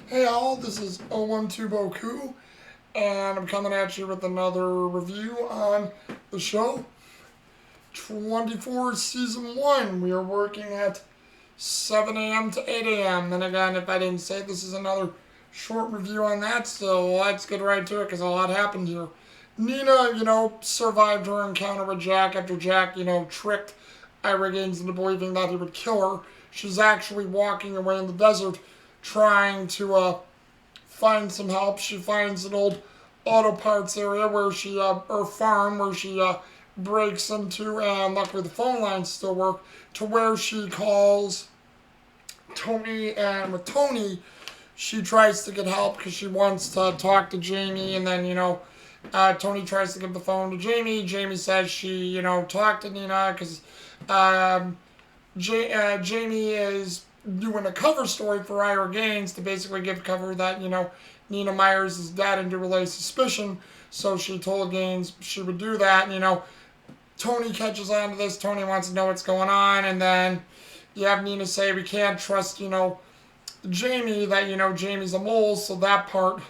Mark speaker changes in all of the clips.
Speaker 1: Hey all, this is 012 Boku, and I'm coming at you with another review on the show. 24 Season 1. We are working at 7 a.m. to 8 a.m. And again, if I didn't say, this is another short review on that, so let's get right to it because a lot happened here. Nina, survived her encounter with Jack after Jack, tricked Ira Gaines into believing that he would kill her. She's actually walking away in the desert trying to find some help. She finds an old auto parts area where she, or farm where she breaks into, and luckily the phone lines still work, to where she calls Tony, and with Tony, she tries to get help because she wants to talk to Jamie, and then, Tony tries to give the phone to Jamie. Jamie says she, talked to Nina because um, Jamie is doing a cover story for Ira Gaines to basically give cover that, Nina Myers is dead and to relay suspicion. So she told Gaines she would do that. And, Tony catches on to this. Tony wants to know what's going on. And then you have Nina say, we can't trust, Jamie, that, Jamie's a mole. So that part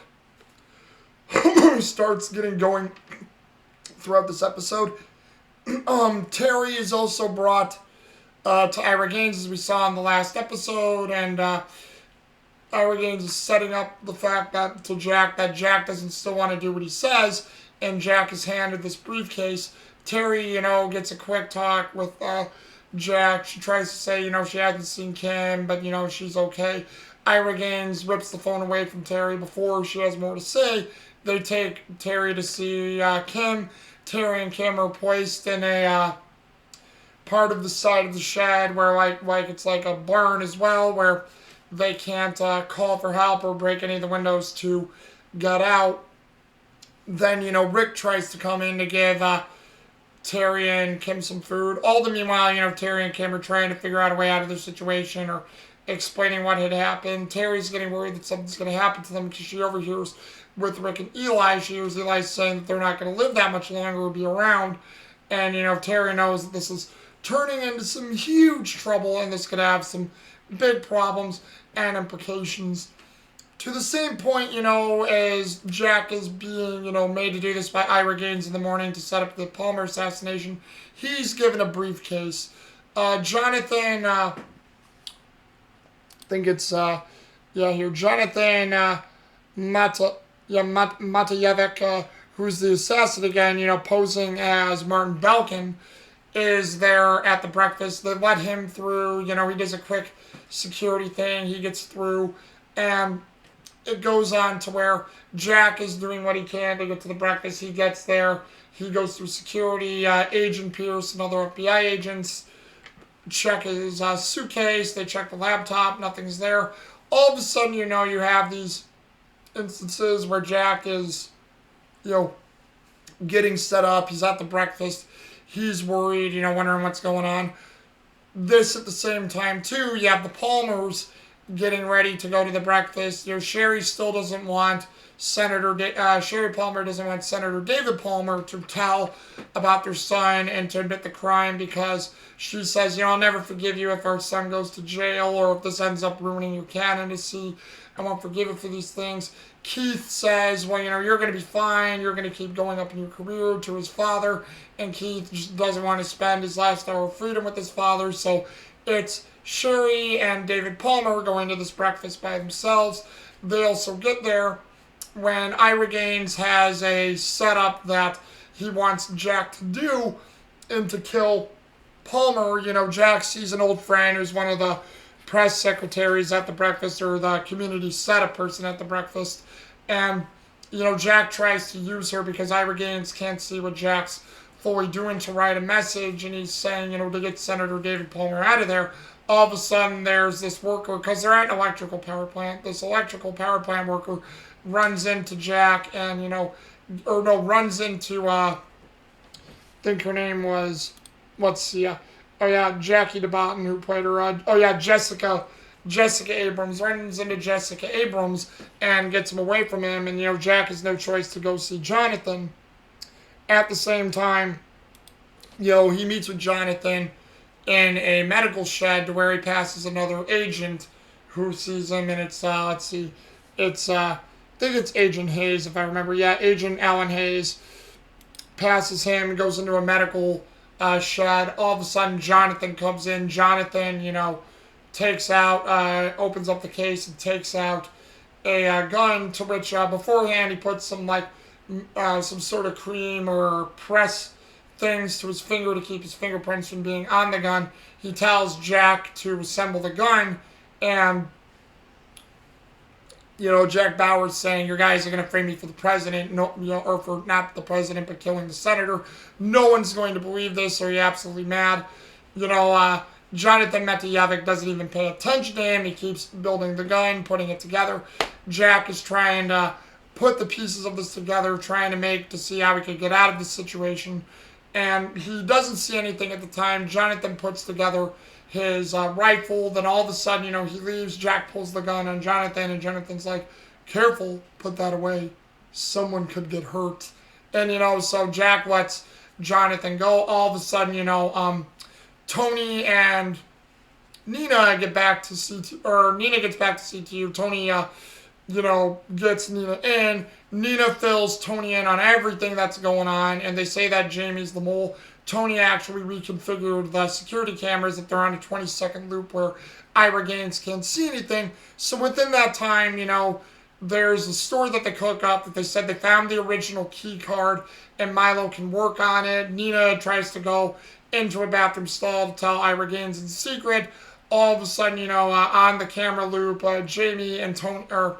Speaker 1: starts getting going throughout this episode. Terry is also brought to Ira Gaines, as we saw in the last episode, and Ira Gaines is setting up the fact that to Jack that Jack doesn't still want to do what he says, and Jack is handed this briefcase. Terry, gets a quick talk with Jack. She tries to say, she hasn't seen Kim, but she's okay. Ira Gaines rips the phone away from Terry before she has more to say. They take Terry to see Kim. Terry and Kim are placed in a part of the side of the shed where like it's like a barn as well, where they can't call for help or break any of the windows to get out. Then Rick tries to come in to give Terry and Kim some food. All the meanwhile, Terry and Kim are trying to figure out a way out of their situation or explaining what had happened. Terry's getting worried that something's going to happen to them because she overhears with Rick and Eli. She hears Eli saying that they're not going to live that much longer or be around. And, Terry knows that this is turning into some huge trouble, and this could have some big problems and implications. To the same point, as Jack is being, made to do this by Ira Gaines in the morning to set up the Palmer assassination, he's given a briefcase. Jonathan, I think it's, here, Jonathan Matajevic, who's the assassin again, posing as Martin Belkin, is there at the breakfast. They let him through. He does a quick security thing. He gets through. And it goes on to where Jack is doing what he can to get to the breakfast. He gets there. He goes through security. Agent Pierce and other FBI agents check his suitcase. They check the laptop. Nothing's there. All of a sudden, you have these instances where Jack is, getting set up. He's at the breakfast. He's worried, wondering what's going on. This at the same time, too, you have the Palmers getting ready to go to the breakfast. Sherry still doesn't want Sherry Palmer doesn't want Senator David Palmer to tell about their son and to admit the crime because she says, I'll never forgive you if our son goes to jail or if this ends up ruining your candidacy. I won't forgive you for these things. Keith says, well, you're going to be fine. You're going to keep going up in your career, to his father. And Keith just doesn't want to spend his last hour of freedom with his father. So it's Sherry and David Palmer going to this breakfast by themselves. They also get there when Ira Gaines has a setup that he wants Jack to do and to kill Palmer. Jack sees an old friend who's one of the press secretaries at the breakfast, or the community setup person at the breakfast. And, Jack tries to use her because Ira Gaines can't see what Jack's fully doing to write a message. And he's saying, to get Senator David Palmer out of there. All of a sudden, there's this worker, because they're at an electrical power plant. This electrical power plant worker runs into Jack and, runs into, I think her name was, Jackie DeBotton, who played her, Jessica Abrams, runs into Jessica Abrams and gets him away from him, and, Jack has no choice to go see Jonathan. At the same time, he meets with Jonathan in a medical shed to where he passes another agent who sees him, and it's, it's, I think it's Agent Hayes, if I remember. Yeah, Agent Alan Hayes passes him, goes into a medical shed. All of a sudden, Jonathan comes in. Jonathan, takes out, opens up the case and takes out a gun, to which beforehand he puts some sort of cream or press things to his finger to keep his fingerprints from being on the gun. He tells Jack to assemble the gun, and Jack Bauer's saying, your guys are going to frame me for the president, no, or for not the president, but killing the senator. No one's going to believe this, so he's absolutely mad. Jonathan Metayevic doesn't even pay attention to him. He keeps building the gun, putting it together. Jack is trying to put the pieces of this together, trying to see how he could get out of this situation. And he doesn't see anything at the time. Jonathan puts together his rifle. Then all of a sudden, he leaves. Jack pulls the gun on Jonathan, and Jonathan's like, careful, put that away. Someone could get hurt. And, so Jack lets Jonathan go. All of a sudden, Tony and Nina get back to CTU, or Nina gets back to CTU. Tony, gets Nina in. Nina fills Tony in on everything that's going on, and they say that Jamie's the mole. Tony actually reconfigured the security cameras that they're on a 20-second loop where Ira Gaines can't see anything. So within that time, there's a story that they cook up that they said they found the original key card and Milo can work on it. Nina tries to go into a bathroom stall to tell Ira Gaines in secret. All of a sudden, on the camera loop, Jamie and Tony, or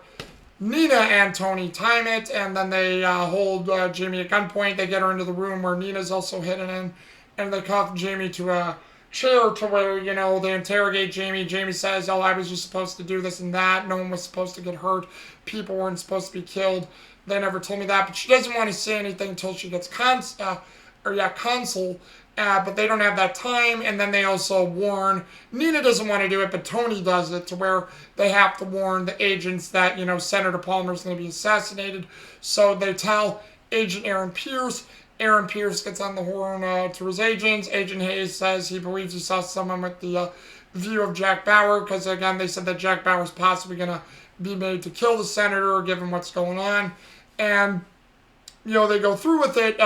Speaker 1: Nina and Tony time it, and then they hold Jamie at gunpoint. They get her into the room where Nina's also hidden in, and they cuff Jamie to a chair to where, they interrogate Jamie. Jamie says, I was just supposed to do this and that. No one was supposed to get hurt. People weren't supposed to be killed. They never told me that, but she doesn't want to say anything until she gets consul, but they don't have that time, and then they also warn, Nina doesn't want to do it, but Tony does it, to where they have to warn the agents that, Senator Palmer's going to be assassinated. So they tell Agent Aaron Pierce. Aaron Pierce gets on the horn to his agents. Agent Hayes says he believes he saw someone with the view of Jack Bauer, because, again, they said that Jack Bauer's possibly going to be made to kill the senator, given what's going on. And, they go through with it.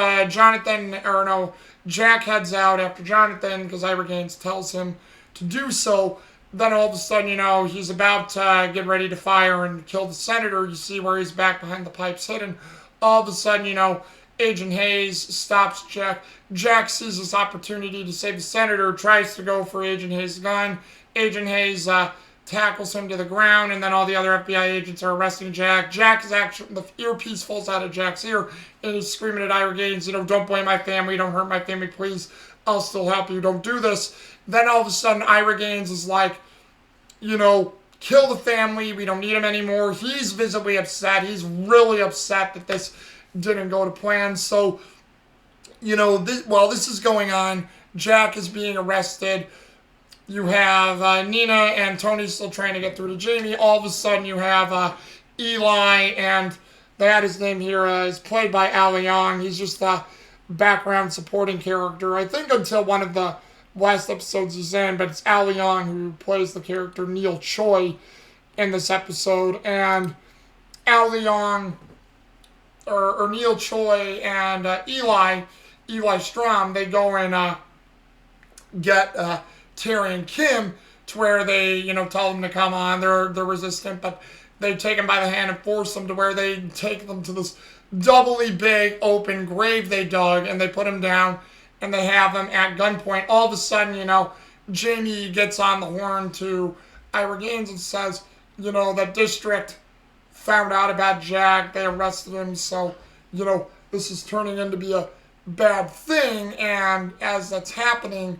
Speaker 1: Jack heads out after Jonathan because Ira Gaines tells him to do so. Then all of a sudden, he's about to get ready to fire and kill the senator. You see where he's back behind the pipes hidden. All of a sudden, Agent Hayes stops Jack. Jack sees this opportunity to save the senator, tries to go for Agent Hayes' gun. Agent Hayes tackles him to the ground, and then all the other FBI agents are arresting Jack. The earpiece falls out of Jack's ear, and he's screaming at Ira Gaines, don't blame my family, don't hurt my family, please, I'll still help you, don't do this. Then all of a sudden, Ira Gaines is like, kill the family, we don't need him anymore. He's visibly upset, he's really upset that this didn't go to plan. So, while this is going on, Jack is being arrested. You have Nina and Tony still trying to get through to Jamie. All of a sudden, you have Eli, and they had his name here, is played by Ali Young. He's just a background supporting character, I think, until one of the last episodes he's in, but it's Ali Young who plays the character Neil Choi in this episode. And Ali Young, or Neil Choi, and Eli Strom, they go and get Terry and Kim, to where they, tell them to come on. They're resistant, but they take them by the hand and force them to where they take them to this doubly big open grave they dug, and they put them down, and they have them at gunpoint. All of a sudden, Jamie gets on the horn to Ira Gaines and says, that district found out about Jack, they arrested him, so, this is turning into be a bad thing. And as that's happening,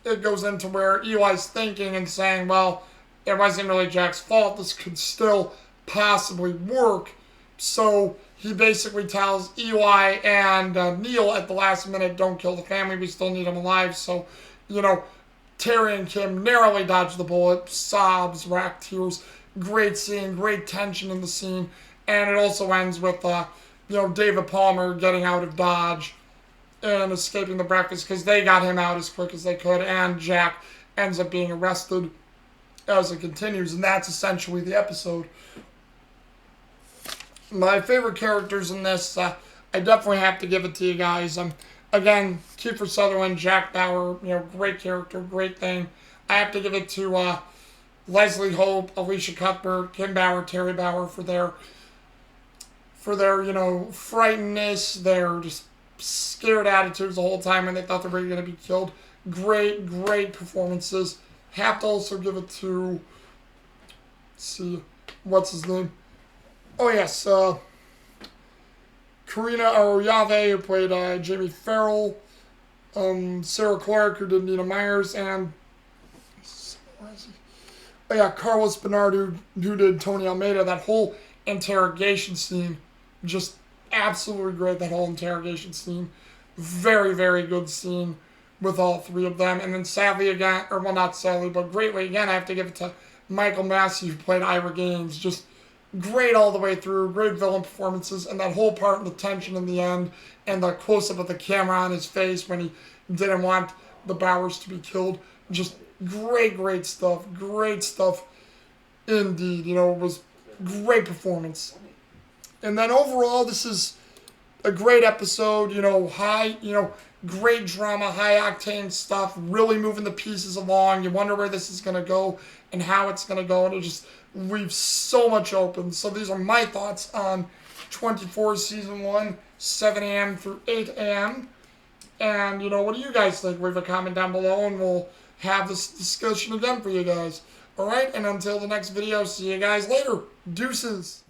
Speaker 1: it goes into where Eli's thinking and saying, well, it wasn't really Jack's fault. This could still possibly work. So he basically tells Eli and Neil at the last minute, don't kill the family. We still need them alive. So, Terry and Kim narrowly dodge the bullet. Sobs, rack tears. Great scene, great tension in the scene. And it also ends with, David Palmer getting out of Dodge and escaping the breakfast, because they got him out as quick as they could, and Jack ends up being arrested as it continues, and that's essentially the episode. my favorite characters in this, I definitely have to give it to you guys. Again, Kiefer Sutherland, Jack Bauer, great character, great thing. I have to give it to Leslie Hope, Alicia Cuthbert, Kim Bauer, Terry Bauer for their frightenedness, their just scared attitudes the whole time when they thought they were going to be killed. Great, great performances. Have to also give it to, let's see, what's his name? Oh, yes, Karina Arroyave, who played Jamie Farrell, Sarah Clark, who did Nina Myers, and Carlos Bernard, who did Tony Almeida. That whole interrogation scene, just absolutely great, that whole interrogation scene. Very, very good scene with all three of them. And then sadly again, or well, not sadly, but greatly again, I have to give it to Michael Massey, who played Ira Gaines. Just great all the way through, great villain performances, and that whole part, and the tension in the end, and the close-up of the camera on his face when he didn't want the Bowers to be killed. Just great, great stuff indeed. It was great performance. And then overall, this is a great episode, great drama, high-octane stuff, really moving the pieces along. You wonder where this is going to go and how it's going to go, and it just leaves so much open. So these are my thoughts on 24 Season 1, 7 a.m. through 8 a.m. And, what do you guys think? Leave a comment down below, and we'll have this discussion again for you guys. Alright, and until the next video, see you guys later. Deuces.